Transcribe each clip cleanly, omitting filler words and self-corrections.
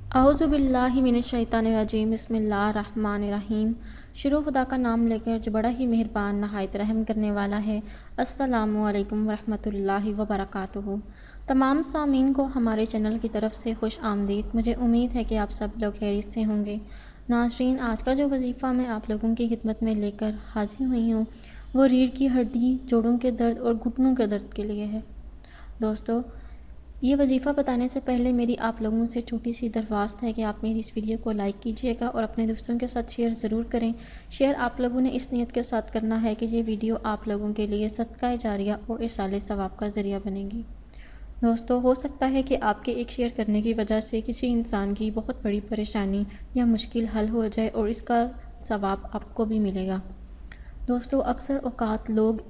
اعوذ باللہ من الشیطان الرجیم بسم اللہ الرحمن الرحیم۔ شروع خدا کا نام لے کر جو بڑا ہی مہربان نہایت رحم کرنے والا ہے۔ السلام علیکم ورحمۃ اللہ وبرکاتہ۔ تمام سامعین کو ہمارے چینل کی طرف سے خوش آمدید۔ مجھے امید ہے کہ آپ سب لوگ خیریت سے ہوں گے۔ ناظرین، آج کا جو وظیفہ میں آپ لوگوں کی خدمت میں لے کر حاضر ہوئی ہوں وہ ریڑھ کی ہڈی، جوڑوں کے درد اور گھٹنوں کے درد کے لیے ہے۔ دوستو، یہ وظیفہ بتانے سے پہلے میری آپ لوگوں سے چھوٹی سی درخواست ہے کہ آپ میری اس ویڈیو کو لائک کیجیے گا اور اپنے دوستوں کے ساتھ شیئر ضرور کریں۔ شیئر آپ لوگوں نے اس نیت کے ساتھ کرنا ہے کہ یہ ویڈیو آپ لوگوں کے لیے صدقہ جاریہ اور ایصال ثواب کا ذریعہ بنے گی۔ دوستو، ہو سکتا ہے کہ آپ کے ایک شیئر کرنے کی وجہ سے کسی انسان کی بہت بڑی پریشانی یا مشکل حل ہو جائے اور اس کا ثواب آپ کو بھی ملے گا۔ دوستو، اکثر اوقات لوگ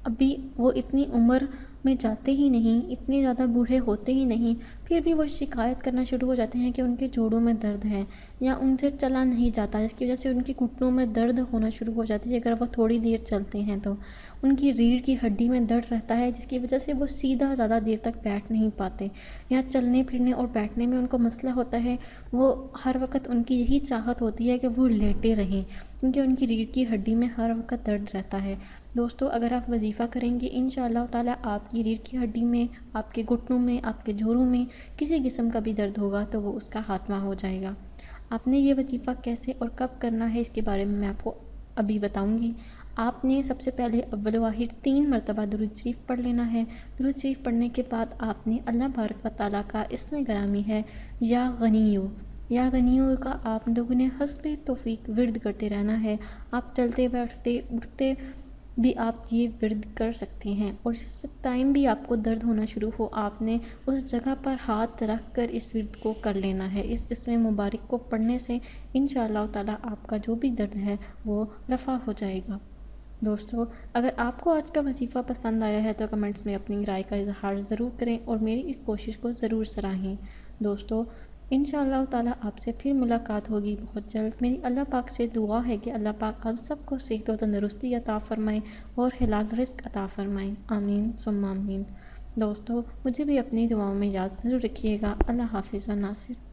ابھی وہ اتنی عمر میں جاتے ہی نہیں، اتنے زیادہ بوڑھے ہوتے ہی نہیں، پھر بھی وہ شکایت کرنا شروع ہو جاتے ہیں کہ ان کے جوڑوں میں درد ہے یا ان سے چلا نہیں جاتا، جس کی وجہ سے ان کی گھٹنوں میں درد ہونا شروع ہو جاتی ہے۔ اگر وہ تھوڑی دیر چلتے ہیں تو ان کی ریڑھ کی ہڈی میں درد رہتا ہے، جس کی وجہ سے وہ سیدھا زیادہ دیر تک بیٹھ نہیں پاتے یا چلنے پھرنے اور بیٹھنے میں ان کو مسئلہ ہوتا ہے۔ وہ ہر وقت ان کی یہی چاہت ہوتی ہے کہ وہ لیٹے رہیں، کیونکہ ان کی ریڑھ کی ہڈی میں ہر وقت درد رہتا ہے۔ دوستو، اگر آپ وظیفہ کریں گے انشاءاللہ تعالیٰ آپ کی ریڑھ کی ہڈی میں، آپ کے گھٹنوں میں، آپ کے جوڑوں میں کسی قسم کا بھی درد ہوگا تو وہ اس کا خاتمہ ہو جائے گا۔ آپ نے یہ وظیفہ کیسے اور کب کرنا ہے اس کے بارے میں آپ کو ابھی بتاؤں گی۔ آپ نے سب سے پہلے اول و آخر 3 مرتبہ درود شریف پڑھ لینا ہے۔ درود شریف پڑھنے کے بعد آپ نے اللہ بارک و تعالیٰ کا اسم گرامی ہے یا غنیو، یا غنیو کا آپ لوگوں نے حسب توفیق ورد کرتے رہنا ہے۔ آپ چلتے بیٹھتے اٹھتے بھی آپ یہ ورد کر سکتے ہیں، اور جس ٹائم بھی آپ کو درد ہونا شروع ہو آپ نے اس جگہ پر ہاتھ رکھ کر اس ورد کو کر لینا ہے۔ اس اسم مبارک کو پڑھنے سے انشاءاللہ تعالیٰ آپ کا جو بھی درد ہے وہ رفع ہو جائے گا۔ دوستو، اگر آپ کو آج کا وظیفہ پسند آیا ہے تو کمنٹس میں اپنی رائے کا اظہار ضرور کریں اور میری اس کوشش کو ضرور سراہیں۔ دوستو، انشاءاللہ تعالیٰ آپ سے پھر ملاقات ہوگی بہت جلد۔ میری اللہ پاک سے دعا ہے کہ اللہ پاک آپ سب کو صحت و تندرستی عطا فرمائے اور حلال رزق عطا فرمائے، آمین ثم آمین۔ دوستو، مجھے بھی اپنی دعاؤں میں یاد ضرور رکھیے گا۔ اللہ حافظ و ناصر۔